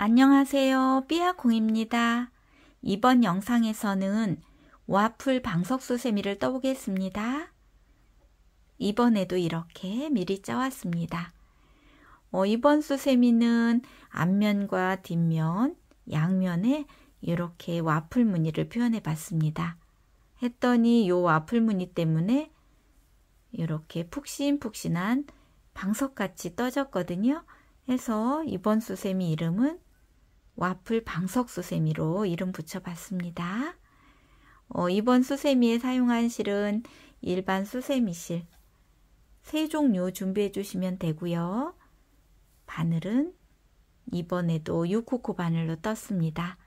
안녕하세요. 삐아콩입니다. 이번 영상에서는 와플 방석수세미를 떠보겠습니다. 이번에도 이렇게 미리 짜왔습니다. 이번 수세미는 앞면과 뒷면, 양면에 이렇게 와플 무늬를 표현해 봤습니다. 했더니 이 와플 무늬 때문에 이렇게 푹신푹신한 방석같이 떠졌거든요. 해서 이번 수세미 이름은 와플 방석수세미로 이름 붙여봤습니다. 이번 수세미에 사용한 실은 일반 수세미실 3종류 준비해 주시면 되고요. 바늘은 이번에도 6코코 바늘로 떴습니다.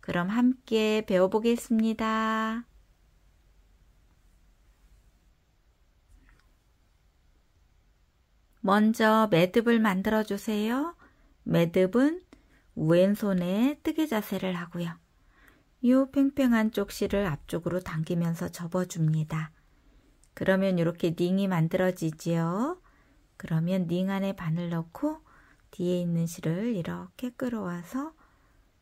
그럼 함께 배워보겠습니다. 먼저 매듭을 만들어 주세요. 매듭은 왼손에 뜨개 자세를 하고요. 이 팽팽한 쪽 실을 앞쪽으로 당기면서 접어줍니다. 그러면 이렇게 닝이 만들어지지요. 그러면 닝 안에 바늘 넣고 뒤에 있는 실을 이렇게 끌어와서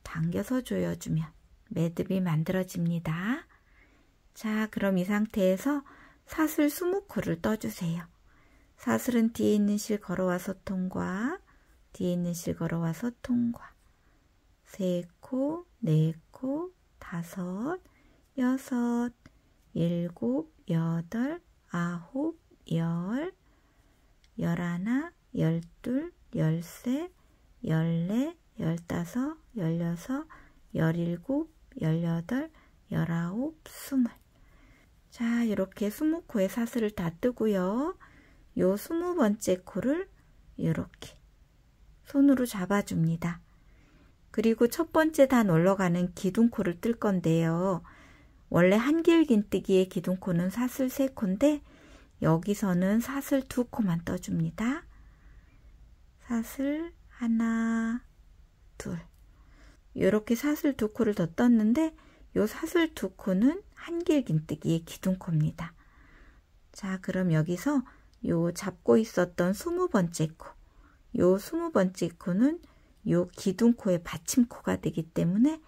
당겨서 조여주면 매듭이 만들어집니다. 자, 그럼 이 상태에서 사슬 20코를 떠주세요. 사슬은 뒤에 있는 실 걸어와서 통과, 뒤에 있는 실 걸어와서 통과. 3코, 4코, 5, 6, 7, 8, 9, 10, 11, 12, 13, 14, 15, 16, 17, 18, 19, 20. 자, 이렇게 20코의 사슬을 다 뜨고요. 요 20번째 코를 이렇게 손으로 잡아줍니다. 그리고 첫 번째 단 올라가는 기둥코를 뜰 건데요. 원래 한길긴뜨기의 기둥코는 사슬 3코인데 여기서는 사슬 2코만 떠줍니다. 사슬 하나, 둘. 이렇게 사슬 2코를 더 떴는데 요 사슬 2코는 한길긴뜨기의 기둥코입니다. 자, 그럼 여기서 요 잡고 있었던 20번째 코, 요 20번째 코는 요 기둥코의 받침코가 되기 때문에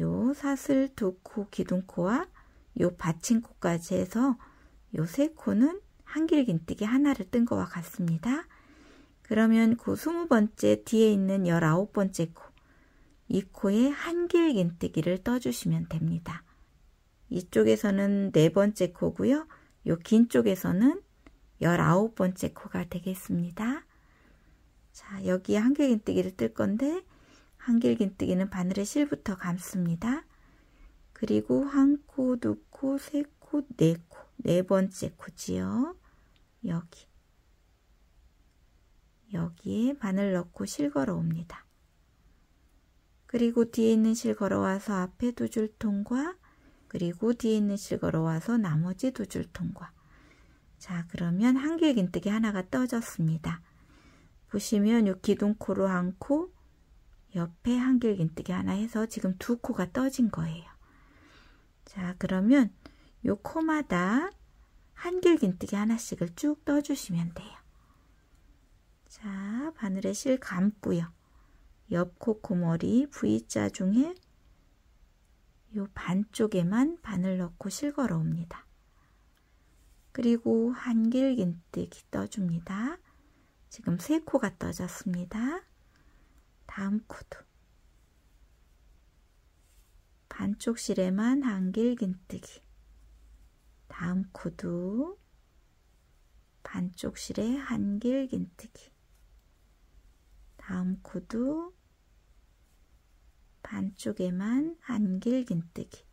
요 사슬 2코 기둥코와 요 받침코까지 해서 요 3코는 한길긴뜨기 하나를 뜬 것과 같습니다. 그러면 그 20번째 뒤에 있는 19번째 코, 이 코에 한길긴뜨기를 떠주시면 됩니다. 이쪽에서는 4번째 코고요. 요 긴 쪽에서는 19번째 코가 되겠습니다. 자, 여기에 한길긴뜨기를 뜰 건데 한길긴뜨기는 바늘의 실부터 감습니다. 그리고 1코, 2코, 3코, 4코, 4번째 코지요. 여기에 바늘 넣고 실 걸어 옵니다. 그리고 뒤에 있는 실 걸어와서 앞에 2줄 통과, 그리고 뒤에 있는 실 걸어와서 나머지 2줄 통과. 자, 그러면 한길긴뜨기 하나가 떠졌습니다. 보시면 요 기둥코로 1코, 옆에 한길긴뜨기 하나 해서 지금 2코가 떠진 거예요. 자, 그러면 요 코마다 한길긴뜨기 하나씩을 쭉 떠주시면 돼요. 자, 바늘에 실 감고요. 옆 코코머리 V자 중에 요 반쪽에만 바늘 넣고 실 걸어 옵니다. 그리고 한길긴뜨기 떠줍니다. 지금 3코가 떠졌습니다. 다음 코도 반쪽 실에만 한길긴뜨기, 다음 코도 반쪽 실에 한길긴뜨기, 다음 코도 반쪽에만 한길긴뜨기.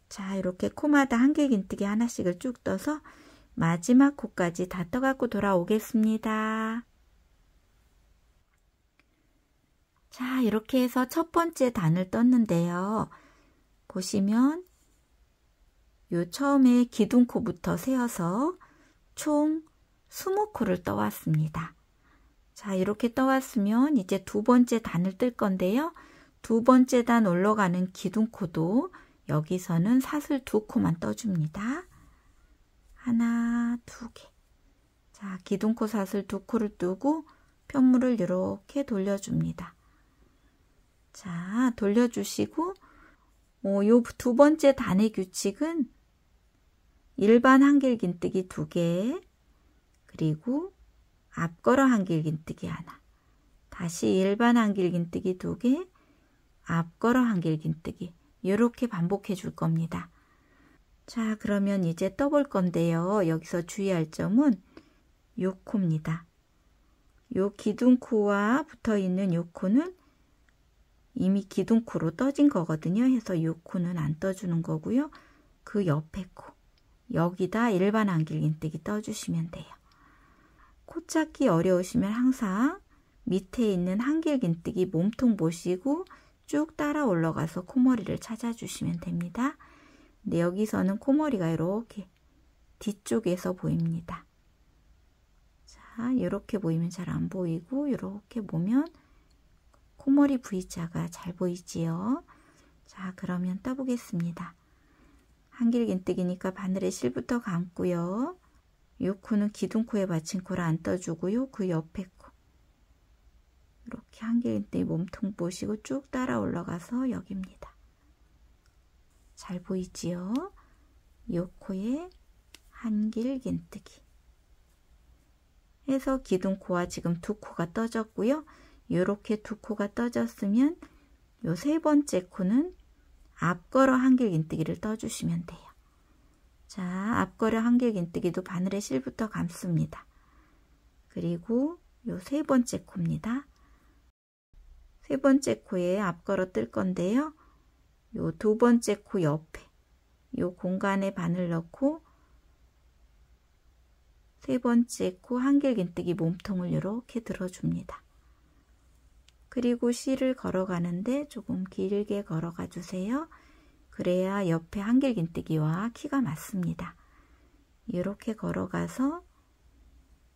자, 이렇게 코마다 한길긴뜨기 하나씩을 쭉 떠서 마지막 코까지 다 떠갖고 돌아오겠습니다. 자, 이렇게 해서 첫 번째 단을 떴는데요. 보시면 요 처음에 기둥코부터 세어서 총 20코를 떠왔습니다. 자, 이렇게 떠왔으면 이제 두 번째 단을 뜰 건데요. 두 번째 단 올라가는 기둥코도 여기서는 사슬 2코만 떠줍니다. 하나, 2개. 자, 기둥코 사슬 2코를 뜨고 편물을 이렇게 돌려줍니다. 자, 돌려주시고 요 두 번째 단의 규칙은 일반 한길긴뜨기 2개, 그리고 앞걸어 한길긴뜨기 하나, 다시 일반 한길긴뜨기 2개, 앞걸어 한길긴뜨기, 이렇게 반복해 줄 겁니다. 자, 그러면 이제 떠볼 건데요. 여기서 주의할 점은 요 코입니다. 요 기둥코와 붙어 있는 요 코는 이미 기둥코로 떠진 거거든요. 해서 요 코는 안 떠주는 거고요. 그 옆에 코, 여기다 일반 한길긴뜨기 떠주시면 돼요. 코 찾기 어려우시면 항상 밑에 있는 한길긴뜨기 몸통 보시고 쭉 따라 올라가서 코머리를 찾아주시면 됩니다. 근데 여기서는 코머리가 이렇게 뒤쪽에서 보입니다. 자, 이렇게 보이면 잘 안 보이고 이렇게 보면 코머리 V자가 잘 보이지요. 자, 그러면 떠보겠습니다. 한길긴뜨기니까 바늘에 실부터 감고요. 이 코는 기둥코에 받친 코를 안 떠주고요. 그 옆에 코 이렇게 한길긴뜨기 몸통 보시고 쭉 따라 올라가서 여기입니다. 잘 보이지요? 이 코에 한길긴뜨기 해서 기둥코와 지금 두 코가 떠졌고요. 이렇게 두 코가 떠졌으면 요 세 번째 코는 앞걸어 한길긴뜨기를 떠주시면 돼요. 자, 앞걸어 한길긴뜨기도 바늘에 실부터 감습니다. 그리고 요 세 번째 코입니다. 세 번째 코에 앞걸어 뜰 건데요. 요 두 번째 코 옆에 요 공간에 바늘 넣고 세 번째 코 한길긴뜨기 몸통을 이렇게 들어줍니다. 그리고 실을 걸어가는데 조금 길게 걸어가 주세요. 그래야 옆에 한길긴뜨기와 키가 맞습니다. 이렇게 걸어가서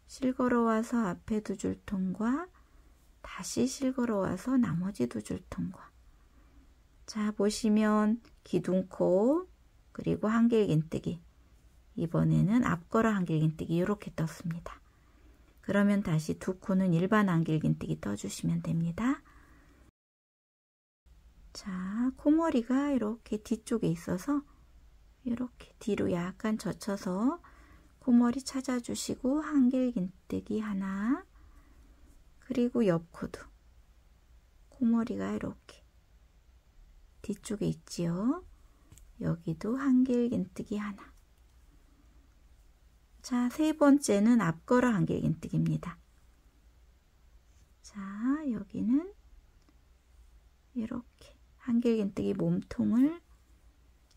실 걸어와서 앞에 두 줄 통과, 다시 실 걸어와서 나머지 두 줄 통과. 자, 보시면 기둥코 그리고 한길긴뜨기, 이번에는 앞걸어 한길긴뜨기 이렇게 떴습니다. 그러면 다시 두 코는 일반 한길긴뜨기 떠주시면 됩니다. 자, 코머리가 이렇게 뒤쪽에 있어서 이렇게 뒤로 약간 젖혀서 코머리 찾아주시고 한길긴뜨기 하나, 그리고 옆코도 코머리가 이렇게 뒤쪽에 있지요. 여기도 한길긴뜨기 하나. 자, 세 번째는 앞걸어 한길긴뜨기입니다. 자, 여기는 이렇게 한길긴뜨기 몸통을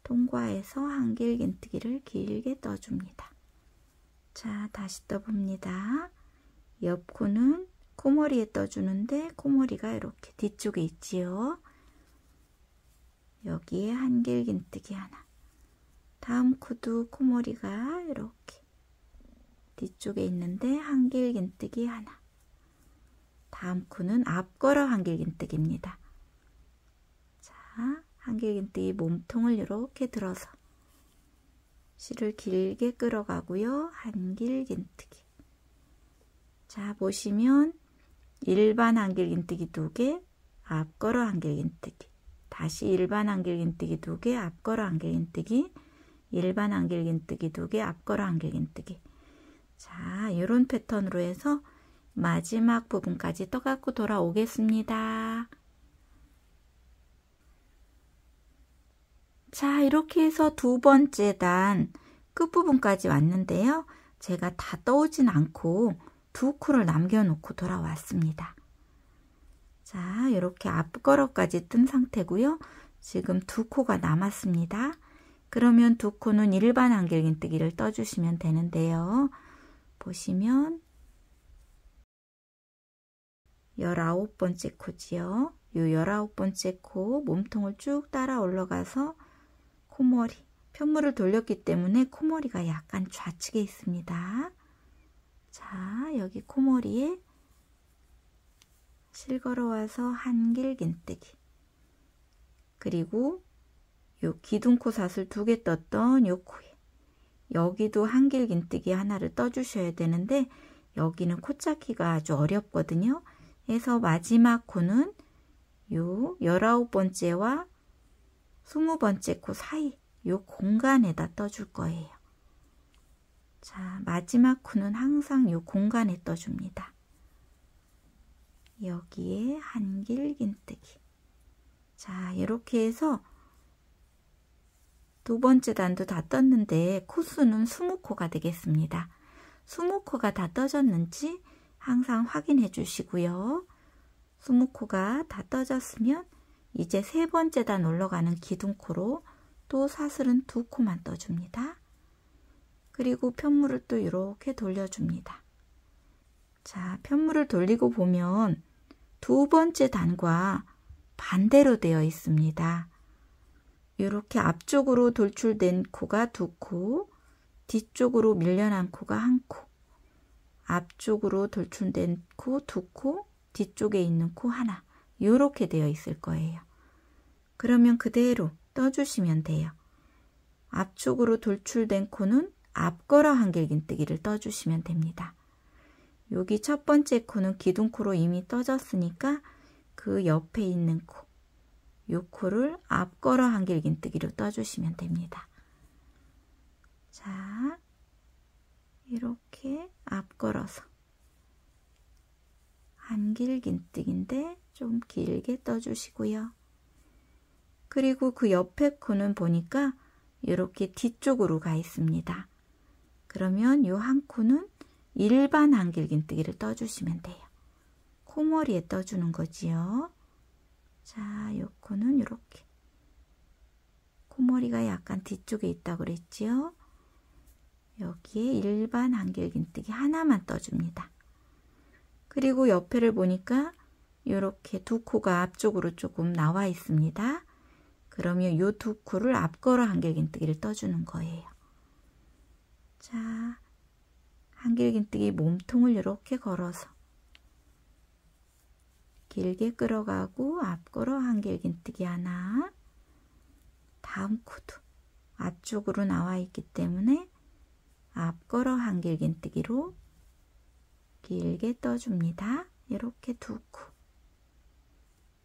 통과해서 한길긴뜨기를 길게 떠줍니다. 자, 다시 떠봅니다. 옆 코는 코머리에 떠주는데 코머리가 이렇게 뒤쪽에 있지요. 여기에 한길긴뜨기 하나. 다음 코도 코머리가 이렇게 뒤쪽에 있는데 한길긴뜨기 하나. 다음 코는 앞걸어 한길긴뜨기입니다. 자, 한길긴뜨기 몸통을 이렇게 들어서 실을 길게 끌어가고요. 한길긴뜨기. 자, 보시면 일반 한길긴뜨기 2개, 앞걸어 한길긴뜨기, 다시 일반 한길긴뜨기 2개, 앞걸어 한길긴뜨기, 일반 한길긴뜨기 2개, 앞걸어 한길긴뜨기. 자, 이런 패턴으로 해서 마지막 부분까지 떠갖고 돌아오겠습니다. 자, 이렇게 해서 두 번째 단 끝부분까지 왔는데요. 제가 다 떠오진 않고 두 코를 남겨놓고 돌아왔습니다. 자, 이렇게 앞걸어까지 뜬 상태고요. 지금 두 코가 남았습니다. 그러면 두 코는 일반 한길긴뜨기를 떠주시면 되는데요. 보시면 19번째 코지요. 요 19번째 코 몸통을 쭉 따라 올라가서 코머리, 편물을 돌렸기 때문에 코머리가 약간 좌측에 있습니다. 자, 여기 코머리에 실 걸어와서 한길긴뜨기, 그리고 요 기둥코 사슬 2개 떴던 요 코에 여기도 한길긴뜨기 하나를 떠주셔야 되는데 여기는 코 찾기가 아주 어렵거든요. 그래서 마지막 코는 요 19번째와 20번째 코 사이 요 공간에다 떠줄 거예요. 자, 마지막 코는 항상 요 공간에 떠줍니다. 여기에 한길긴뜨기. 자, 이렇게 해서 두 번째 단도 다 떴는데 코수는 20코가 되겠습니다. 20코가 다 떠졌는지 항상 확인해 주시고요. 20코가 다 떠졌으면 이제 세 번째 단 올라가는 기둥코로 또 사슬은 2코만 떠줍니다. 그리고 편물을 또 이렇게 돌려줍니다. 자, 편물을 돌리고 보면 두 번째 단과 반대로 되어 있습니다. 이렇게 앞쪽으로 돌출된 코가 2코, 뒤쪽으로 밀려난 코가 1코, 앞쪽으로 돌출된 코 2코, 뒤쪽에 있는 코 하나, 이렇게 되어 있을 거예요. 그러면 그대로 떠주시면 돼요. 앞쪽으로 돌출된 코는 앞걸어 한길긴뜨기를 떠주시면 됩니다. 여기 첫 번째 코는 기둥코로 이미 떠졌으니까 그 옆에 있는 코, 요 코를 앞걸어 한길긴뜨기로 떠주시면 됩니다. 자, 이렇게 앞걸어서 한길긴뜨기인데 좀 길게 떠주시고요. 그리고 그 옆에 코는 보니까 이렇게 뒤쪽으로 가 있습니다. 그러면 요 한 코는 일반 한길긴뜨기를 떠주시면 돼요. 코머리에 떠주는 거지요. 자, 요 코는 이렇게 코머리가 약간 뒤쪽에 있다고 그랬지요. 여기에 일반 한길긴뜨기 하나만 떠줍니다. 그리고 옆에를 보니까 이렇게 두 코가 앞쪽으로 조금 나와 있습니다. 그러면 이 두 코를 앞걸어 한길긴뜨기를 떠주는 거예요. 자, 한길긴뜨기 몸통을 이렇게 걸어서 길게 끌어가고 앞걸어 한길긴뜨기 하나, 다음 코도 앞쪽으로 나와 있기 때문에 앞걸어 한길긴뜨기로 길게 떠줍니다. 이렇게 두 코.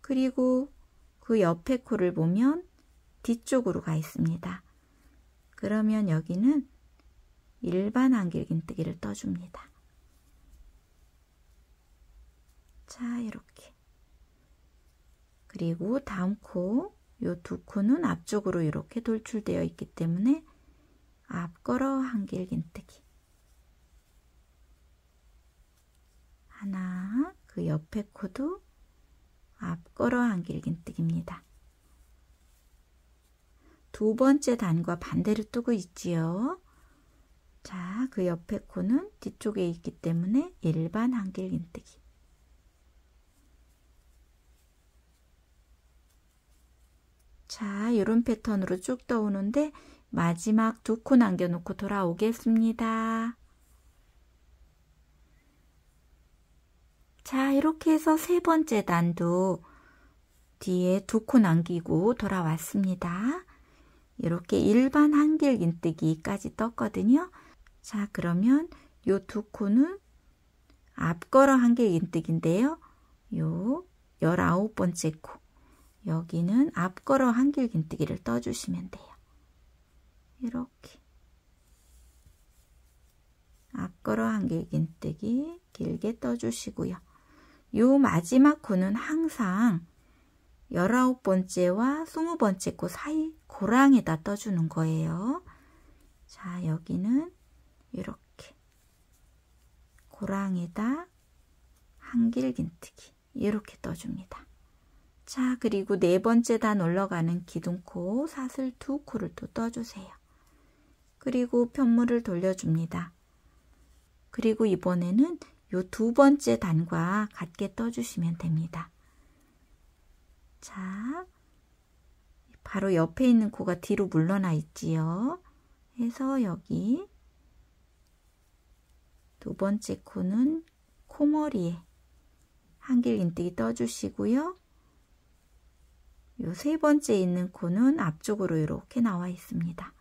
그리고 그 옆에 코를 보면 뒤쪽으로 가 있습니다. 그러면 여기는 일반 한길긴뜨기를 떠줍니다. 자, 이렇게. 그리고 다음 코, 요 두 코는 앞쪽으로 이렇게 돌출되어 있기 때문에 앞걸어 한길긴뜨기 하나, 그 옆에 코도 앞걸어 한길긴뜨기입니다. 두 번째 단과 반대로 뜨고 있지요. 자, 그 옆에 코는 뒤쪽에 있기 때문에 일반 한길긴뜨기. 자, 이런 패턴으로 쭉 떠오는데 마지막 두 코 남겨놓고 돌아오겠습니다. 자, 이렇게 해서 세 번째 단도 뒤에 두 코 남기고 돌아왔습니다. 이렇게 일반 한길긴뜨기까지 떴거든요. 자, 그러면 요 두 코는 앞걸어 한길긴뜨기인데요. 요 19번째 코, 여기는 앞걸어 한길긴뜨기를 떠주시면 돼요. 이렇게 앞걸어 한길긴뜨기 길게 떠주시고요. 요 마지막 코는 항상 19번째와 20번째 코 사이 고랑에다 떠주는 거예요. 자, 여기는 이렇게 고랑에다 한길긴뜨기 이렇게 떠줍니다. 자, 그리고 네 번째 단 올라가는 기둥코 사슬 2코를 또 떠주세요. 그리고 편물을 돌려줍니다. 그리고 이번에는 요 두 번째 단과 같게 떠주시면 됩니다. 자, 바로 옆에 있는 코가 뒤로 물러나 있지요. 해서 여기 두 번째 코는 코머리에 한길긴뜨기 떠주시고요. 요 세 번째 있는 코는 앞쪽으로 이렇게 나와 있습니다.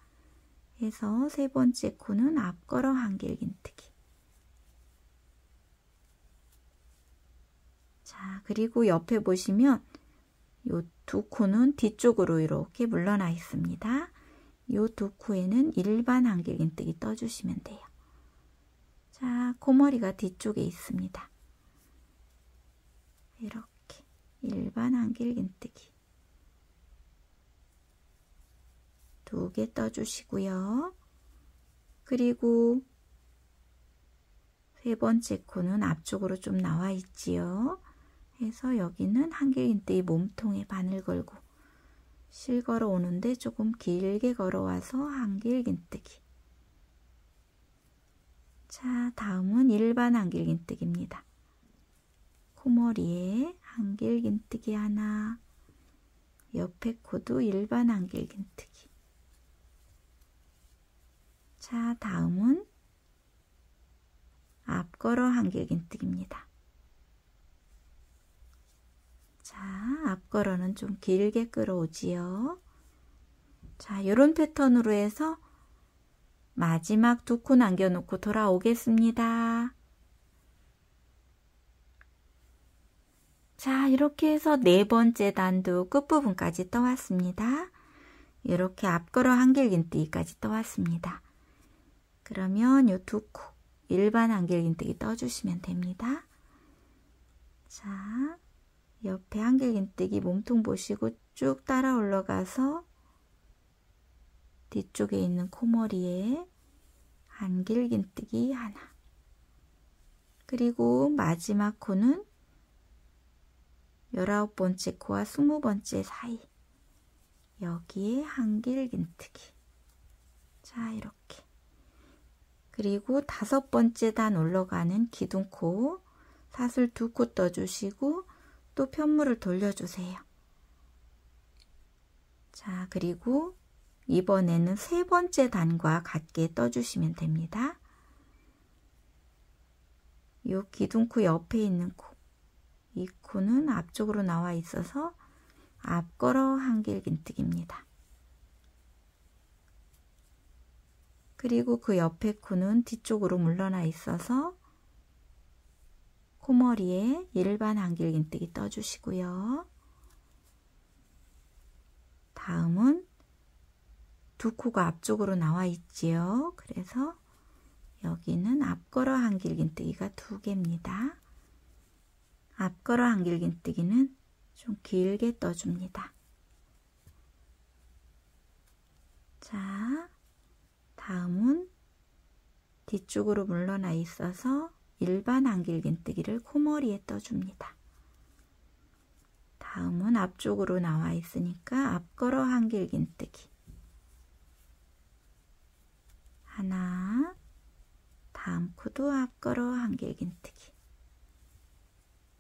해서 세 번째 코는 앞걸어 한길긴뜨기. 자, 그리고 옆에 보시면 요 두 코는 뒤쪽으로 이렇게 물러나 있습니다. 요 두 코에는 일반 한길긴뜨기 떠주시면 돼요. 자, 코머리가 뒤쪽에 있습니다. 이렇게 일반 한길긴뜨기 2개 떠주시고요. 그리고 세 번째 코는 앞쪽으로 좀 나와 있지요. 해서 여기는 한길긴뜨기 몸통에 바늘 걸고 실 걸어 오는데 조금 길게 걸어와서 한길긴뜨기. 자, 다음은 일반 한길긴뜨기입니다. 코머리에 한길긴뜨기 하나, 옆에 코도 일반 한길긴뜨기. 자, 다음은 앞걸어 한길긴뜨기입니다. 자, 앞걸어는 좀 길게 끌어오지요. 자, 이런 패턴으로 해서 마지막 2코 남겨놓고 돌아오겠습니다. 자, 이렇게 해서 네 번째 단도 끝부분까지 떠왔습니다. 이렇게 앞걸어 한길긴뜨기까지 떠왔습니다. 그러면 이 2코 일반 한길긴뜨기 떠주시면 됩니다. 자, 옆에 한길긴뜨기 몸통 보시고 쭉 따라 올라가서 뒤쪽에 있는 코머리에 한길긴뜨기 하나. 그리고 마지막 코는 19번째 코와 20번째 사이. 여기에 한길긴뜨기. 자, 이렇게. 그리고 5번째 단 올라가는 기둥코 사슬 2코 떠주시고 또 편물을 돌려주세요. 자, 그리고 이번에는 세 번째 단과 같게 떠주시면 됩니다. 이 기둥코 옆에 있는 코, 이 코는 앞쪽으로 나와 있어서 앞걸어 한길긴뜨기입니다. 그리고 그 옆에 코는 뒤쪽으로 물러나 있어서 코머리에 일반 한길긴뜨기 떠주시고요. 다음은 2코가 앞쪽으로 나와 있지요. 그래서 여기는 앞걸어 한길긴뜨기가 2개입니다. 앞걸어 한길긴뜨기는 좀 길게 떠줍니다. 자, 다음은 뒤쪽으로 물러나 있어서 일반 한길긴뜨기를 코머리에 떠줍니다. 다음은 앞쪽으로 나와 있으니까 앞걸어 한길긴뜨기 하나, 다음 코도 앞걸어 한길긴뜨기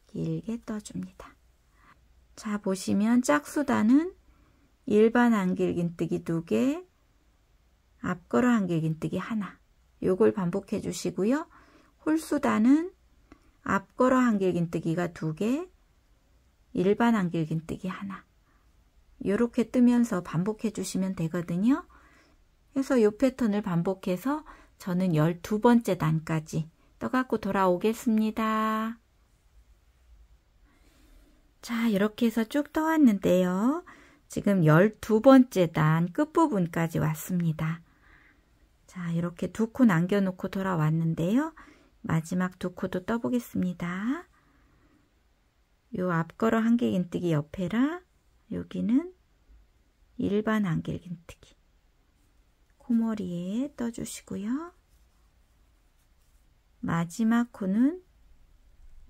길게 떠줍니다. 자, 보시면 짝수단은 일반 한길긴뜨기 2개, 앞걸어 한길긴뜨기 하나. 요걸 반복해 주시고요. 홀수단은 앞걸어 한길긴뜨기가 2개, 일반 한길긴뜨기 하나. 요렇게 뜨면서 반복해 주시면 되거든요. 그래서 요 패턴을 반복해서 저는 12번째 단까지 떠갖고 돌아오겠습니다. 자, 이렇게 해서 쭉 떠왔는데요. 지금 12번째 단 끝부분까지 왔습니다. 자, 이렇게 2코 남겨놓고 돌아왔는데요. 마지막 2코도 떠보겠습니다. 요 앞걸어 한길긴뜨기 옆에라 여기는 일반 한길긴뜨기 코머리에 떠주시고요. 마지막 코는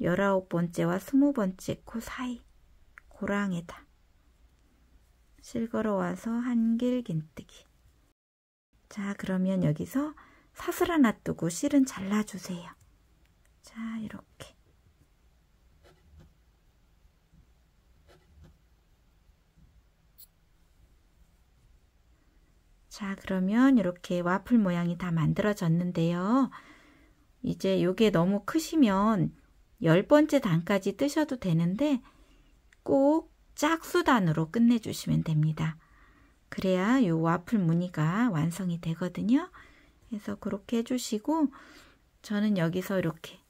19번째와 20번째 코 사이 고랑에다 실 걸어와서 한길긴뜨기. 자, 그러면 여기서 사슬 하나 뜨고 실은 잘라주세요. 자, 이렇게. 자, 그러면 이렇게 와플 모양이 다 만들어졌는데요. 이제 요게 너무 크시면 10번째 단까지 뜨셔도 되는데 꼭 짝수단으로 끝내주시면 됩니다. 그래야 요 와플 무늬가 완성이 되거든요. 그래서 그렇게 해주시고 저는 여기서 이렇게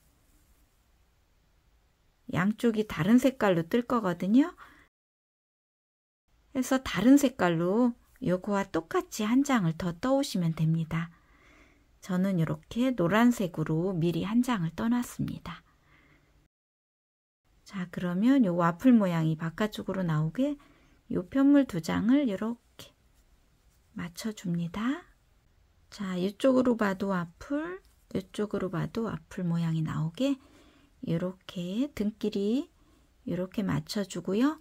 양쪽이 다른 색깔로 뜰 거거든요. 해서 다른 색깔로 요거와 똑같이 한 장을 더 떠오시면 됩니다. 저는 이렇게 노란색으로 미리 한 장을 떠놨습니다. 자, 그러면 요 와플 모양이 바깥쪽으로 나오게 요 편물 두 장을 이렇게 맞춰줍니다. 자, 이쪽으로 봐도 와플, 이쪽으로 봐도 와플 모양이 나오게 이렇게 등끼리 이렇게 맞춰주고요.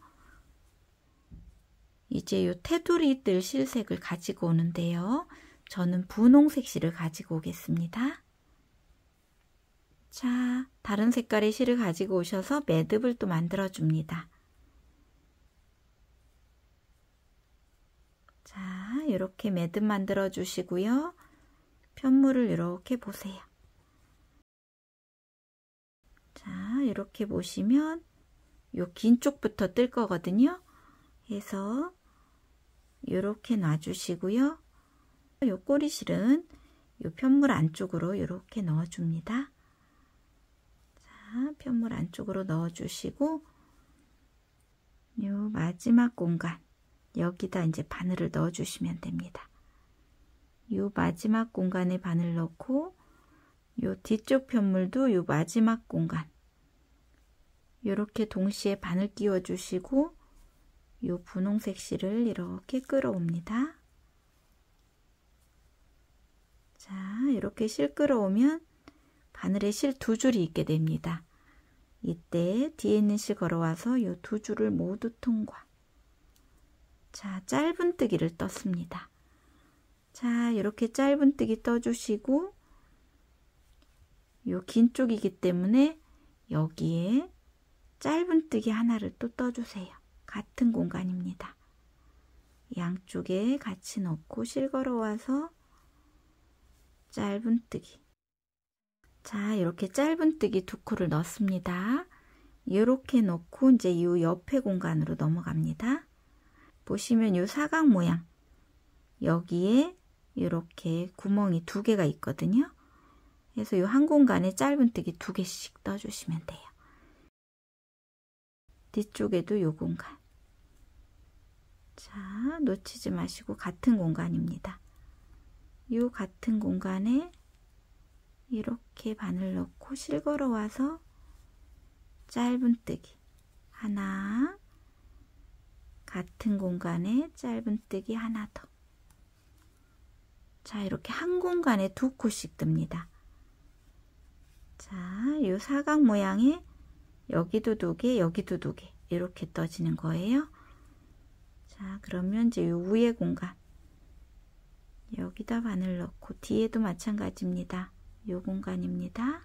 이제 요 테두리 뜰 실색을 가지고 오는데요. 저는 분홍색 실을 가지고 오겠습니다. 자, 다른 색깔의 실을 가지고 오셔서 매듭을 또 만들어 줍니다. 자, 이렇게 매듭 만들어 주시고요. 편물을 이렇게 보세요. 자, 이렇게 보시면 요 긴 쪽부터 뜰 거거든요. 해서 이렇게 놔주시고요. 요 꼬리실은 요 편물 안쪽으로 이렇게 넣어줍니다. 자, 편물 안쪽으로 넣어주시고 요 마지막 공간 여기다 이제 바늘을 넣어주시면 됩니다. 요 마지막 공간에 바늘 넣고 요 뒤쪽 편물도 요 마지막 공간 요렇게 동시에 바늘 끼워 주시고 요 분홍색 실을 이렇게 끌어옵니다. 자, 이렇게 실 끌어오면 바늘에 실 두 줄이 있게 됩니다. 이때 뒤에 있는 실 걸어와서 요 두 줄을 모두 통과. 자, 짧은뜨기를 떴습니다. 자, 이렇게 짧은뜨기 떠주시고 요 긴 쪽이기 때문에 여기에 짧은뜨기 하나를 또 떠주세요. 같은 공간입니다. 양쪽에 같이 넣고 실 걸어와서 짧은뜨기. 자, 이렇게 짧은뜨기 두 코를 넣습니다. 이렇게 넣고 이제 이 옆에 공간으로 넘어갑니다. 보시면 이 사각 모양 여기에 이렇게 구멍이 두 개가 있거든요. 그래서 이 한 공간에 짧은뜨기 두 개씩 떠주시면 돼요. 뒤쪽에도 이 공간. 자, 놓치지 마시고 같은 공간입니다. 이 같은 공간에 이렇게 바늘 넣고 실 걸어와서 짧은뜨기 하나, 같은 공간에 짧은뜨기 하나 더. 자, 이렇게 한 공간에 두 코씩 듭니다. 자, 이 사각 모양에 여기도 두 개, 여기도 두 개 이렇게 떠지는 거예요. 자, 그러면 이제 이 위에 공간 여기다 바늘 넣고 뒤에도 마찬가지입니다. 이 공간입니다.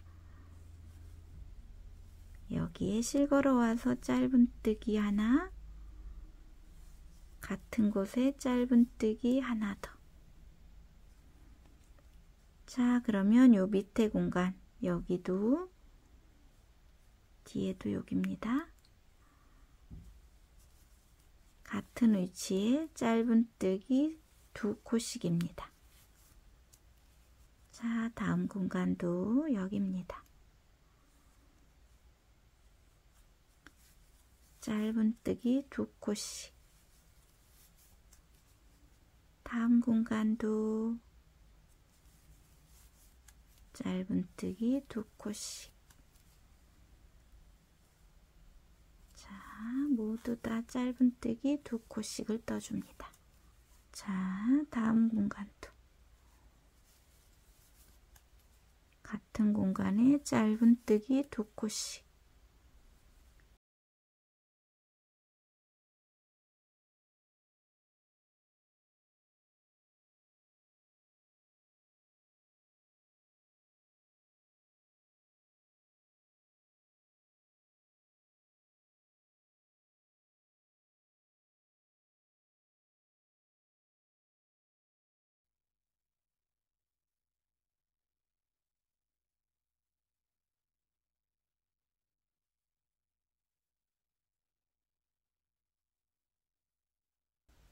여기에 실 걸어와서 짧은뜨기 하나, 같은 곳에 짧은뜨기 하나 더. 자, 그러면 요 밑에 공간 여기도 뒤에도 여기입니다. 같은 위치에 짧은뜨기 두 코씩입니다. 자, 다음 공간도 여기입니다. 짧은뜨기 두 코씩. 다음 공간도 짧은뜨기 두 코씩. 자, 모두 다 짧은뜨기 두 코씩을 떠줍니다. 자, 다음 공간도 같은 공간에 짧은뜨기 두 코씩.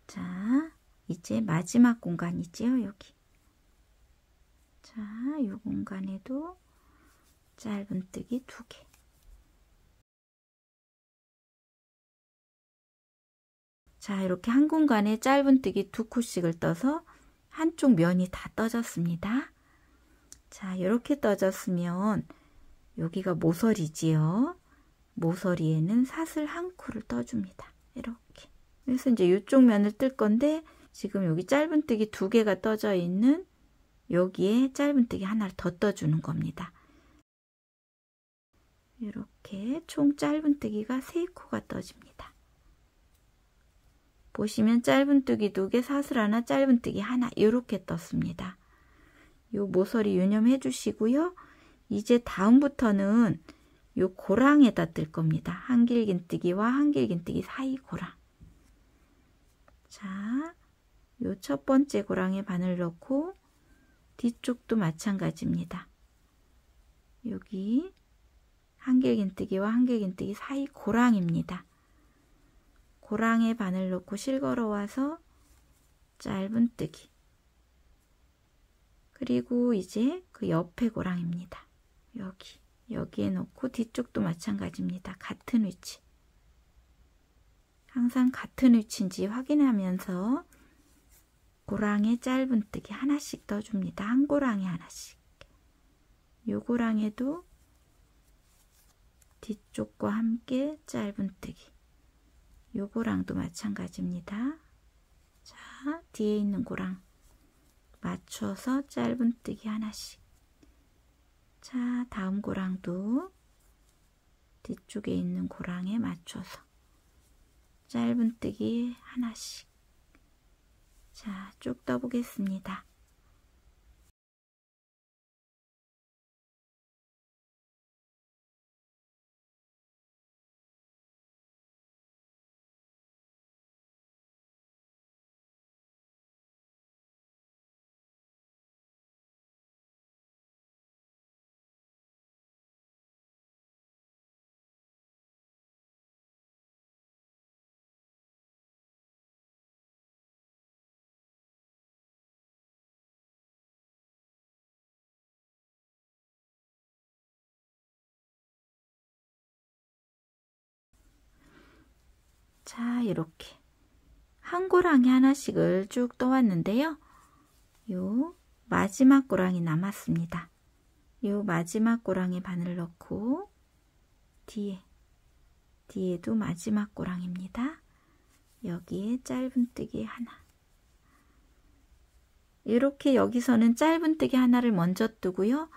자, 이제 마지막 공간이지요, 여기. 자, 이 공간에도 짧은뜨기 두 개. 자, 이렇게 한 공간에 짧은뜨기 2코씩을 떠서 한쪽 면이 다 떠졌습니다. 자, 이렇게 떠졌으면 여기가 모서리지요. 모서리에는 사슬 1코를 떠줍니다. 이렇게. 그래서 이제 이쪽 면을 뜰 건데 지금 여기 짧은뜨기 2개가 떠져 있는 여기에 짧은뜨기 하나를 더 떠주는 겁니다. 이렇게 총 짧은뜨기가 3코가 떠집니다. 보시면 짧은뜨기 2개, 사슬 하나, 짧은뜨기 하나 이렇게 떴습니다. 요 모서리 유념해 주시고요. 이제 다음부터는 요 고랑에다 뜰 겁니다. 한길긴뜨기와 한길긴뜨기 사이 고랑. 자, 요 첫 번째 고랑에 바늘 넣고 뒤쪽도 마찬가지입니다. 여기 한길긴뜨기와 한길긴뜨기 사이 고랑입니다. 고랑에 바늘 넣고 실걸어 와서 짧은뜨기. 그리고 이제 그 옆에 고랑입니다. 여기에 넣고 뒤쪽도 마찬가지입니다. 같은 위치. 항상 같은 위치인지 확인하면서 고랑에 짧은뜨기 하나씩 떠줍니다. 한 고랑에 하나씩. 요 고랑에도 뒤쪽과 함께 짧은뜨기. 요 고랑도 마찬가지입니다. 자, 뒤에 있는 고랑 맞춰서 짧은뜨기 하나씩. 자, 다음 고랑도 뒤쪽에 있는 고랑에 맞춰서 짧은뜨기 하나씩. 자, 쭉 떠보겠습니다. 자, 이렇게 한 고랑에 하나씩을 쭉 떠왔는데요. 요 마지막 고랑이 남았습니다. 요 마지막 고랑에 바늘 넣고 뒤에도 마지막 고랑입니다. 여기에 짧은뜨기 하나. 이렇게 여기서는 짧은뜨기 하나를 먼저 뜨고요.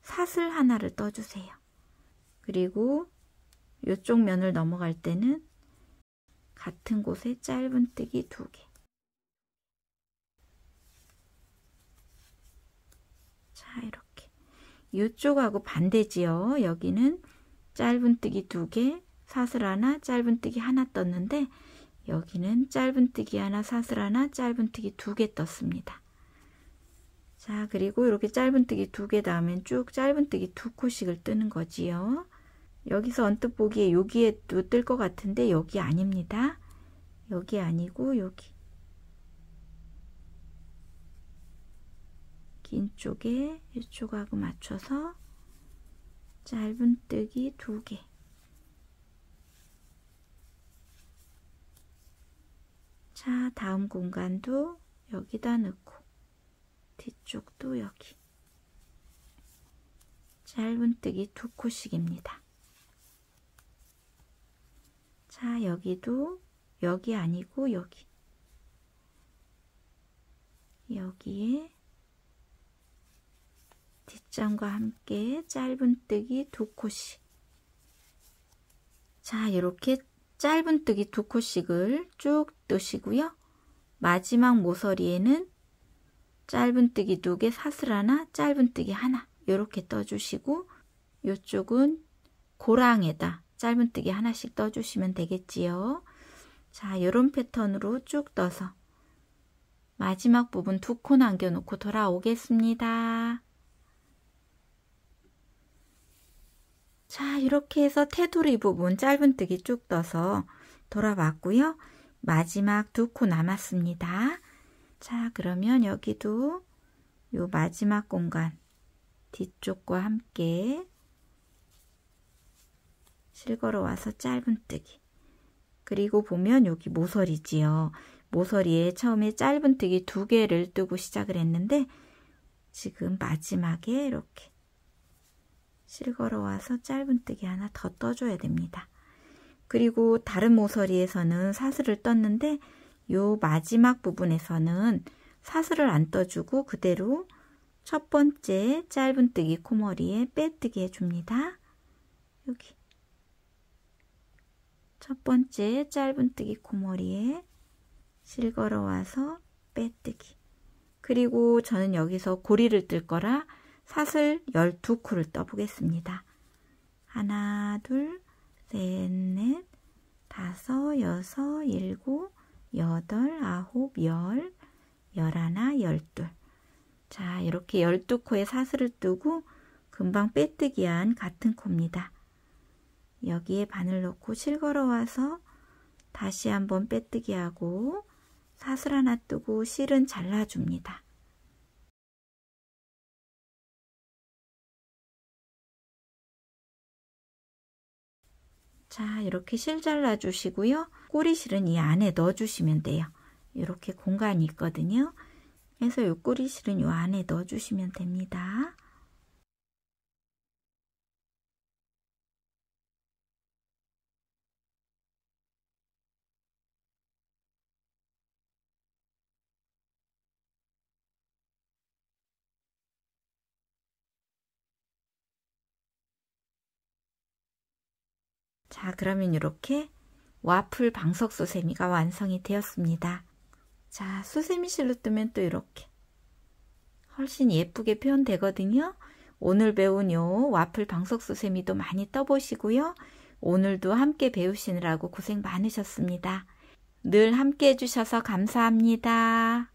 사슬 하나를 떠주세요. 그리고 이쪽 면을 넘어갈 때는 같은 곳에 짧은뜨기 2개. 자, 이렇게. 이쪽하고 반대지요. 여기는 짧은뜨기 2개, 사슬 하나, 짧은뜨기 하나 떴는데 여기는 짧은뜨기 하나, 사슬 하나, 짧은뜨기 2개 떴습니다. 자, 그리고 이렇게 짧은뜨기 2개 다음엔 쭉 짧은뜨기 2코씩을 뜨는 거지요. 여기서 언뜻 보기에 여기에도 뜰 것 같은데 여기 아닙니다. 여기 아니고 여기. 긴 쪽에 이쪽하고 맞춰서 짧은뜨기 2개. 자, 다음 공간도 여기다 넣고 뒤쪽도 여기. 짧은뜨기 2코씩입니다. 자, 여기도 여기 아니고 여기. 여기에 뒷장과 함께 짧은뜨기 2코씩. 자, 이렇게 짧은뜨기 2코씩을 쭉 뜨시고요. 마지막 모서리에는 짧은뜨기 2개, 사슬 하나, 짧은뜨기 하나 이렇게 떠주시고 이쪽은 고랑에다 짧은뜨기 하나씩 떠주시면 되겠지요. 자, 이런 패턴으로 쭉 떠서 마지막 부분 2코 남겨놓고 돌아오겠습니다. 자, 이렇게 해서 테두리 부분 짧은뜨기 쭉 떠서 돌아왔고요. 마지막 2코 남았습니다. 자, 그러면 여기도 요 마지막 공간 뒤쪽과 함께 실걸어 와서 짧은뜨기. 그리고 보면 여기 모서리지요. 모서리에 처음에 짧은뜨기 2개를 뜨고 시작을 했는데 지금 마지막에 이렇게 실걸어 와서 짧은뜨기 하나 더 떠줘야 됩니다. 그리고 다른 모서리에서는 사슬을 떴는데 요 마지막 부분에서는 사슬을 안 떠주고 그대로 첫 번째 짧은뜨기 코머리에 빼뜨기 해줍니다. 여기 첫 번째 짧은뜨기 코머리에 실걸어 와서 빼뜨기. 그리고 저는 여기서 고리를 뜰 거라 사슬 12코를 떠보겠습니다. 하나, 둘, 셋, 넷, 다섯, 여섯, 일곱, 여덟, 아홉, 열, 열하나, 열둘. 자, 이렇게 12코에 사슬을 뜨고 금방 빼뜨기한 같은 코입니다. 여기에 바늘 넣고 실걸어 와서 다시 한번 빼뜨기하고 사슬 하나 뜨고 실은 잘라줍니다. 자, 이렇게 실 잘라주시고요. 꼬리실은 이 안에 넣어주시면 돼요. 이렇게 공간이 있거든요. 그래서 이 꼬리실은 이 안에 넣어주시면 됩니다. 자, 그러면 이렇게 와플 방석 수세미가 완성이 되었습니다. 자, 수세미 실로 뜨면 또 이렇게 훨씬 예쁘게 표현되거든요. 오늘 배운 요 와플 방석 수세미도 많이 떠보시고요. 오늘도 함께 배우시느라고 고생 많으셨습니다. 늘 함께 해주셔서 감사합니다.